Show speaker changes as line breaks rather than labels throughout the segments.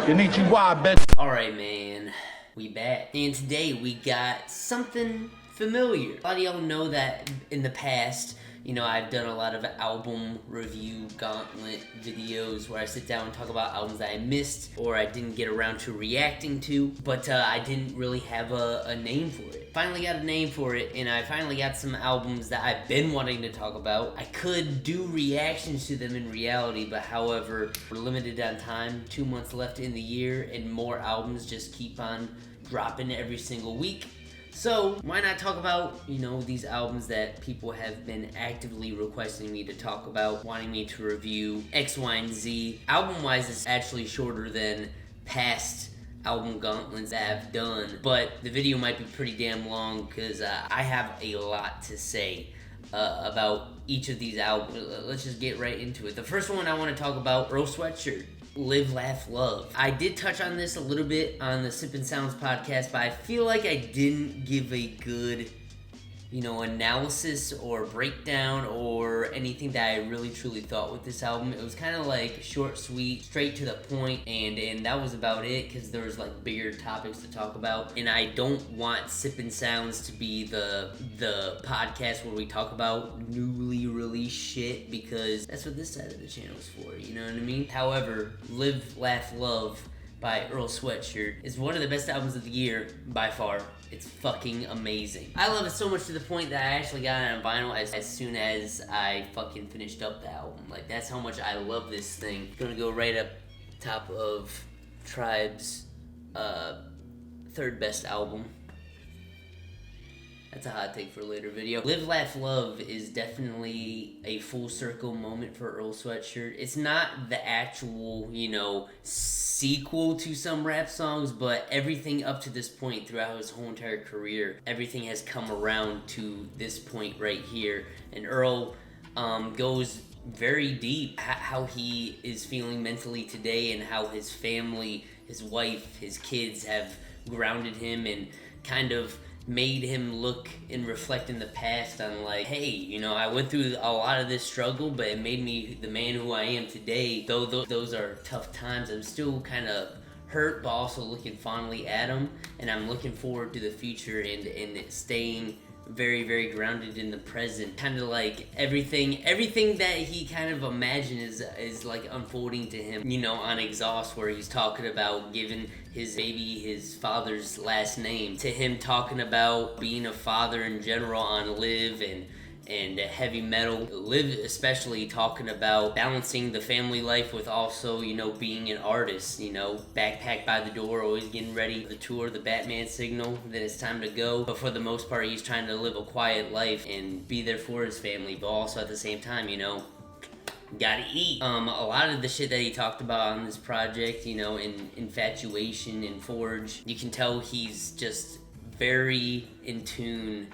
Konnichiwa, bitch.
Alright, man. We back. And today we got something familiar. A lot of y'all know that in the past, you know, I've done a lot of album review gauntlet videos where I sit down and talk about albums that I missed or I didn't get around to reacting to, but I didn't really have a name for it. Finally got a name for it, and I finally got some albums that I've been wanting to talk about. I could do reactions to them in reality, but however, we're limited on time, 2 months left in the year, and more albums just keep on dropping every single week. So, why not talk about, you know, these albums that people have been actively requesting me to talk about, wanting me to review X, Y, and Z. Album-wise, it's actually shorter than past album gauntlets that I've done, but the video might be pretty damn long because I have a lot to say about each of these albums. Let's just get right into it. The first one I want to talk about, Earl Sweatshirt. Live, Laugh, Love. I did touch on this a little bit on the Sippin' Sounds podcast, but I feel like I didn't give a good, you know, analysis or breakdown or anything that I really truly thought with this album. It was kind of like short, sweet, straight to the point, and that was about it because there was like bigger topics to talk about. And I don't want Sippin' Sounds to be the podcast where we talk about newly released shit because that's what this side of the channel is for, you know what I mean? However, Live, Laugh, Love by Earl Sweatshirt is one of the best albums of the year by far. It's fucking amazing. I love it so much to the point that I actually got it on vinyl as soon as I fucking finished up the album. Like, that's how much I love this thing. It's gonna go right up top of Tribe's third best album. That's a hot take for a later video. Live, Laugh, Love is definitely a full circle moment for Earl Sweatshirt. It's not the actual, you know, sequel to some rap songs, but everything up to this point throughout his whole entire career, everything has come around to this point right here. And Earl goes very deep how he is feeling mentally today and how his family, his wife, his kids have grounded him and kind of made him look and reflect in the past on like, hey, you know, I went through a lot of this struggle, but it made me the man who I am today. Though those are tough times, I'm still kind of hurt, but also looking fondly at him, and I'm looking forward to the future and staying very, very grounded in the present. Kind of like everything that he kind of imagined is like unfolding to him, you know, on Exhaust, where he's talking about giving his baby his father's last name, to him talking about being a father in general on Live and Heavy Metal. Live especially talking about balancing the family life with also, you know, being an artist, you know, backpack by the door, always getting ready for the tour, the Batman signal, then it's time to go. But for the most part, he's trying to live a quiet life and be there for his family, but also at the same time, you know, gotta eat. A lot of the shit that he talked about on this project, you know, in Infatuation and Forge, you can tell he's just very in tune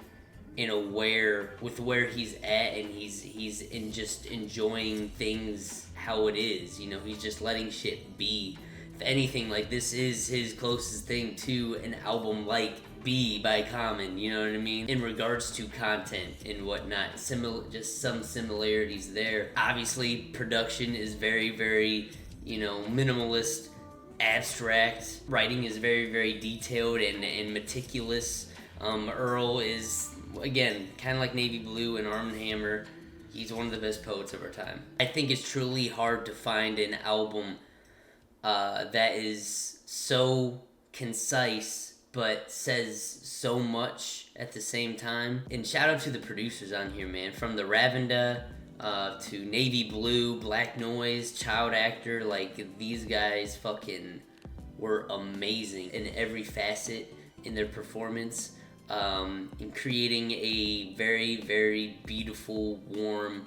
and aware with where he's at, and he's in just enjoying things how it is, you know, he's just letting shit be. If anything, like, this is his closest thing to an album like B by Common, you know what I mean, in regards to content and whatnot. Just some similarities there. Obviously, production is very, very, you know, minimalist, abstract. Writing is very, very detailed and meticulous. Earl is, again, kind of like Navy Blue and Arm & Hammer. He's one of the best poets of our time. I think it's truly hard to find an album that is so concise but says so much at the same time. And shout out to the producers on here, man. From the Ravenda to Navy Blue, Black Noise, Child Actor, like, these guys fucking were amazing in every facet in their performance. In creating a very, very beautiful, warm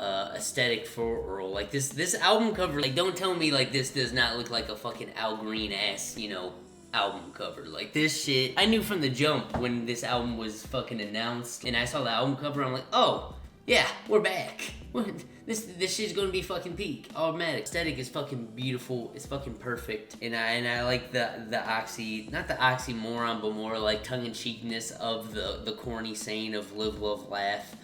aesthetic for Earl. Like, this album cover, like, don't tell me like this does not look like a fucking Al Green ass, you know, album cover. Like, this shit, I knew from the jump when this album was fucking announced and I saw the album cover, I'm like, oh yeah, we're back. This shit's gonna be fucking peak. Automatic. Aesthetic is fucking beautiful. It's fucking not the oxymoron, but more like tongue-in-cheekness of the corny saying of live, love, laugh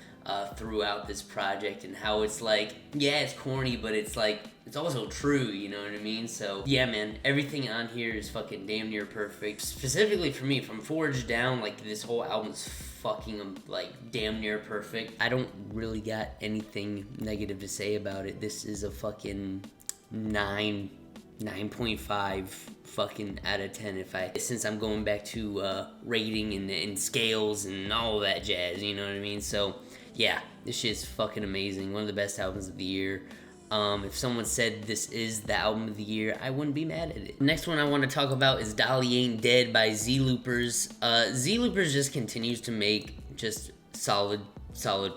throughout this project, and how it's like, yeah, it's corny, but it's like it's also true, you know what I mean? So yeah, man, everything on here is fucking damn near perfect. Specifically for me, from Forge down, like this whole album's fucking like damn near perfect. I don't really got anything negative to say about it. This is a fucking 9.5 fucking out of 10 since I'm going back to rating and scales and all that jazz, you know what I mean? So yeah, this shit's fucking amazing. One of the best albums of the year. If someone said this is the album of the year, I wouldn't be mad at it. Next one I want to talk about is Dali Ain't Dead by ZelooperZ. ZelooperZ just continues to make just solid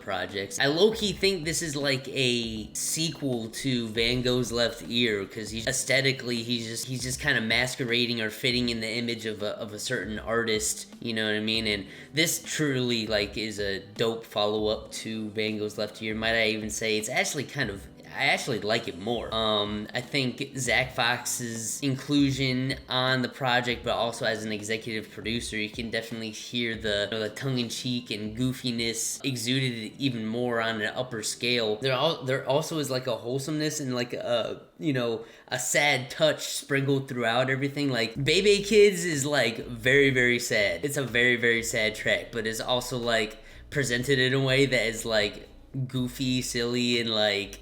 projects. I low-key think this is like a sequel to Van Gogh's Left Ear, because aesthetically he's just kind of masquerading or fitting in the image of a certain artist, you know what I mean? And this truly like is a dope follow-up to Van Gogh's Left Ear. Might I even say it's actually I actually like it more. I think Zach Fox's inclusion on the project, but also as an executive producer, you can definitely hear the tongue-in-cheek and goofiness exuded even more on an upper scale. There also is like a wholesomeness and like a sad touch sprinkled throughout everything. Like Bebe Kids is like very, very sad. It's a very, very sad track, but it's also like presented in a way that is like goofy, silly, and like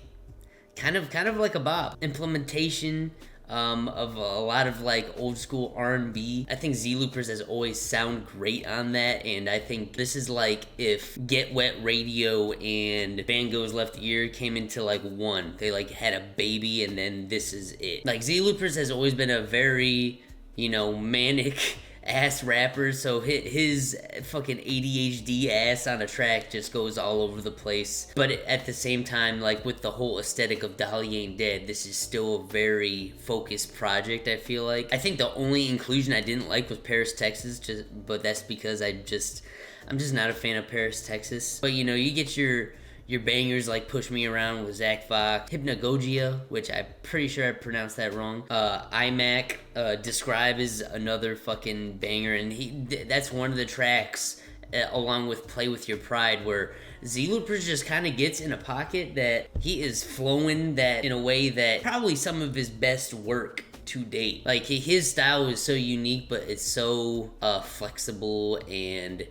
kind of like a bop. Implementation of a lot of like old school R&B. I think ZelooperZ has always sound great on that, and I think this is like if Get Wet Radio and Van Gogh's Left Ear came into like one. They like had a baby, and then this is it. Like ZelooperZ has always been a very, manic ass rapper, so his fucking ADHD ass on a track just goes all over the place. But at the same time, like with the whole aesthetic of Dali Ain't Dead, this is still a very focused project, I feel like. I think the only inclusion I didn't like was Paris, Texas, but that's because I'm just not a fan of Paris, Texas. But you get your bangers like Push Me Around with Zach Fox, Hypnagogia, which I'm pretty sure I pronounced that wrong. iMac, Describe is another fucking banger, and that's one of the tracks along with Play With Your Pride where ZelooperZ just kind of gets in a pocket that he is flowing that in a way that probably some of his best work to date. Like his style is so unique, but it's so flexible and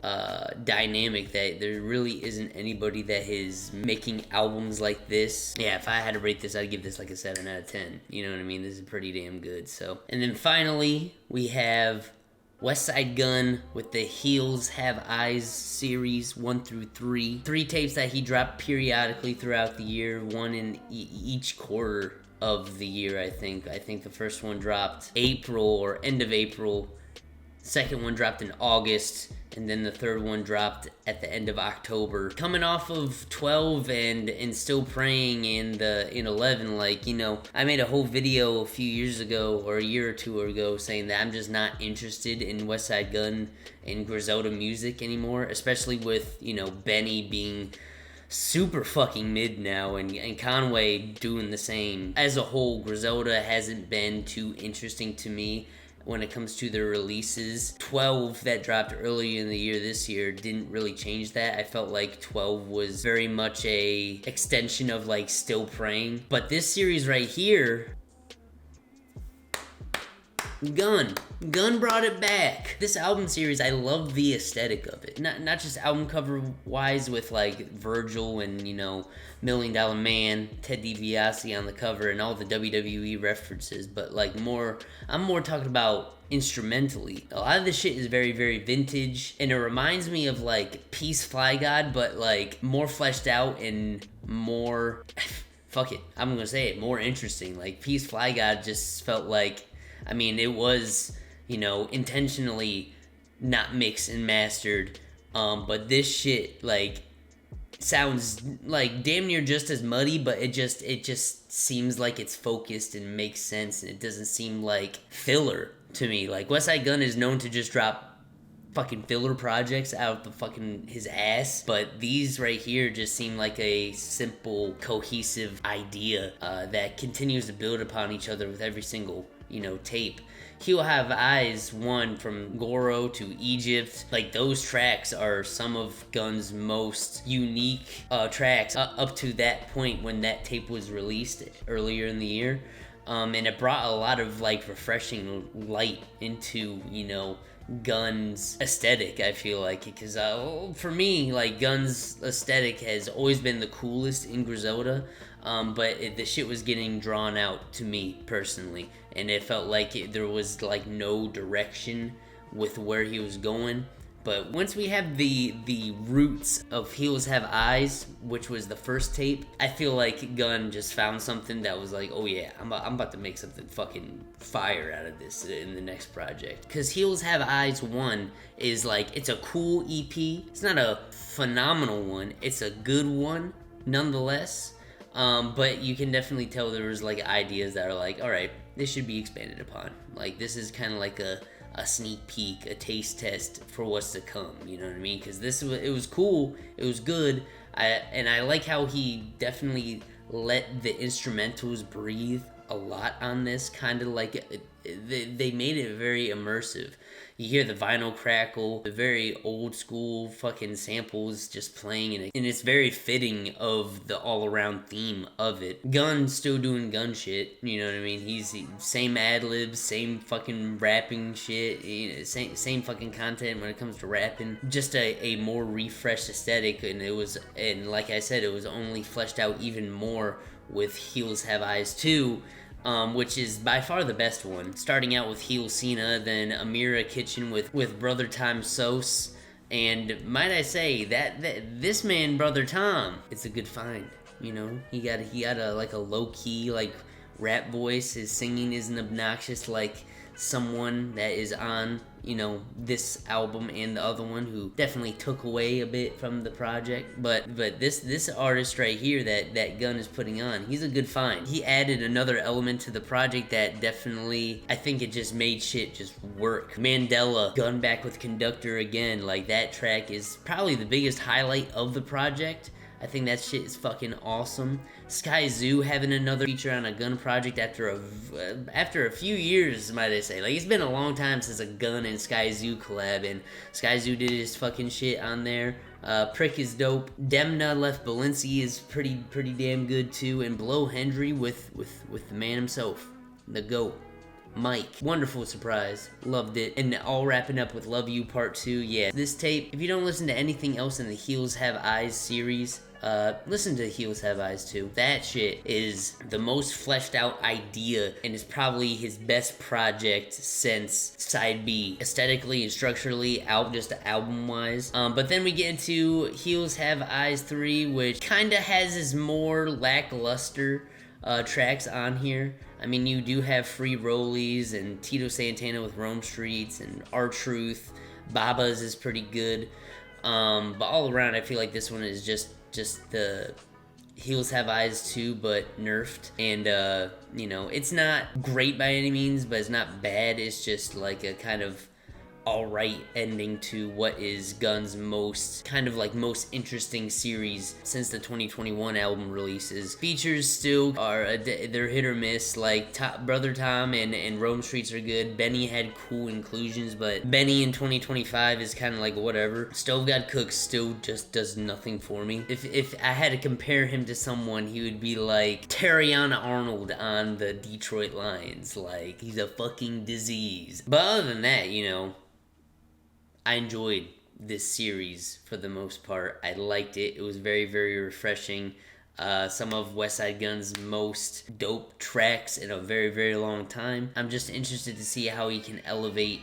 dynamic that there really isn't anybody that is making albums like this. Yeah, if I had to rate this, I'd give this like a 7 out of 10. You know what I mean? This is pretty damn good. So, and then finally we have Westside Gunn with the Heels Have Eyes series 1 through 3. 3 tapes that he dropped periodically throughout the year, one in each quarter of the year, I think. The first one dropped April or end of April. Second one dropped in August, and then the third one dropped at the end of October. Coming off of 12 and Still Praying in 11, I made a whole video a few years ago or a year or two ago saying that I'm just not interested in Westside Gunn and Griselda music anymore, especially with, Benny being super fucking mid now, and Conway doing the same. As a whole, Griselda hasn't been too interesting to me when it comes to their releases. 12 that dropped earlier in the year this year didn't really change that. I felt like 12 was very much a extension of like Still Praying. But this series right here, Gunn brought it back. This album series, I love the aesthetic of it. Not just album cover wise with like Virgil and $1 Million Man, Ted DiBiase on the cover and all the WWE references, but like I'm more talking about instrumentally. A lot of this shit is very, very vintage, and it reminds me of like Peace Fly God, but like more fleshed out and more fuck it, I'm gonna say it, more interesting. Like Peace Fly God just felt like, it was, intentionally not mixed and mastered, but this shit, like, sounds, like, damn near just as muddy, but it just seems like it's focused and makes sense, and it doesn't seem like filler to me. Like, Westside Gunn is known to just drop fucking filler projects out the fucking his ass, but these right here just seem like a simple, cohesive idea that continues to build upon each other with every single tape. He'll Have Eyes 1 from Goro to Egypt. Like, those tracks are some of Gunn's most unique tracks up to that point when that tape was released earlier in the year. And it brought a lot of like refreshing light into, Gunn's aesthetic, I feel like, because for me, like, Gunn's aesthetic has always been the coolest in Griselda, but the shit was getting drawn out to me personally, and it felt like there was like no direction with where he was going. But once we have the roots of Heels Have Eyes, which was the first tape, I feel like Gunn just found something that was like, oh yeah, I'm about to make something fucking fire out of this in the next project. Because Heels Have Eyes 1 is like, it's a cool EP. It's not a phenomenal one. It's a good one, nonetheless. But you can definitely tell there was like ideas that are like, all right, this should be expanded upon. Like, this is kind of like a sneak peek, a taste test for what's to come, you know what I mean? Because it was cool, it was good, and I like how he definitely let the instrumentals breathe a lot on this, kind of like, they made it very immersive. You hear the vinyl crackle, the very old school fucking samples just playing, and it's very fitting of the all-around theme of it. Gunn still doing Gunn shit, you know what I mean? He's same ad-libs, same fucking rapping shit, same fucking content when it comes to rapping. Just a more refreshed aesthetic, and like I said, it was only fleshed out even more with Heels Have Eyes 2, which is by far the best one. Starting out with Heel Cena, then Amira Kitchen with Brother Tom Sos, and might I say that this man, Brother Tom, it's a good find. He got a like a low key like rap voice. His singing isn't obnoxious like someone that is on this album and the other one, who definitely took away a bit from the project. But this artist right here that Gunn is putting on, he's a good find. He added another element to the project that definitely, I think it just made shit just work. Mandela, Gunn back with Conductor again, like that track is probably the biggest highlight of the project. I think that shit is fucking awesome. Sky Zoo having another feature on a Gunn project after a few years, might I say. Like, it's been a long time since a Gunn and Sky Zoo collab, and Sky Zoo did his fucking shit on there. Prick is dope. Demna Left Balenci is pretty damn good too, and Blow Hendry with the man himself, the GOAT. Mike, wonderful surprise, loved it, and all wrapping up with Love You Part 2. Yeah, this tape, if you don't listen to anything else in the Heels Have Eyes series, listen to Heels Have Eyes 2. That shit is the most fleshed out idea, and is probably his best project since Side B, aesthetically and structurally, just album wise. But then we get into Heels Have Eyes 3, which kinda has his more lackluster tracks on here. I mean, you do have Free Rollies and Tito Santana with Rome Streets and R-Truth. Baba's is pretty good. But all around, I feel like this one is just the Heels Have Eyes 2, but nerfed. And, it's not great by any means, but it's not bad. It's just like a kind of alright ending to what is Gunn's most interesting series since the 2021 album releases. Features still are they're hit or miss. Like Brother Tom and Rome Streets are good. Benny had cool inclusions, but Benny in 2025 is kind of like whatever. Stove God Cooks still just does nothing for me. If I had to compare him to someone, he would be like Terriana Arnold on the Detroit Lions. Like, he's a fucking disease. But other than that, I enjoyed this series for the most part. I liked it. It was very, very refreshing. Some of Westside Gunn's most dope tracks in a very, very long time. I'm just interested to see how he can elevate,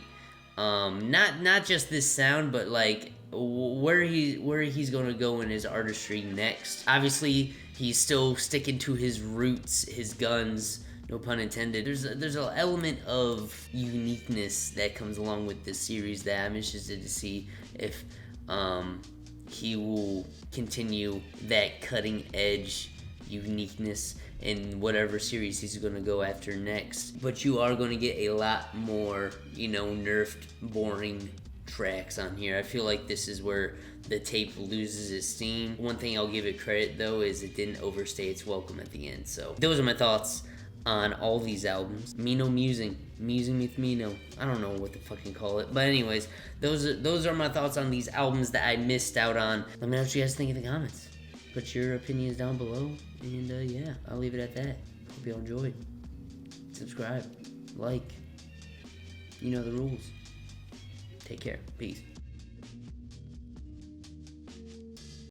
not just this sound, but like where he's gonna go in his artistry next. Obviously, he's still sticking to his roots, his Guns. No pun intended. There's an element of uniqueness that comes along with this series that I'm interested to see if he will continue that cutting edge uniqueness in whatever series he's going to go after next. But you are going to get a lot more, nerfed, boring tracks on here. I feel like this is where the tape loses its steam. One thing I'll give it credit though is it didn't overstay its welcome at the end. So those are my thoughts on all these albums. Musing with MINO. I don't know what the fuck you call it. But anyways, those are my thoughts on these albums that I missed out on. Let me know what you guys think in the comments. Put your opinions down below. And yeah, I'll leave it at that. Hope y'all enjoyed. Subscribe. Like. You know the rules. Take care. Peace.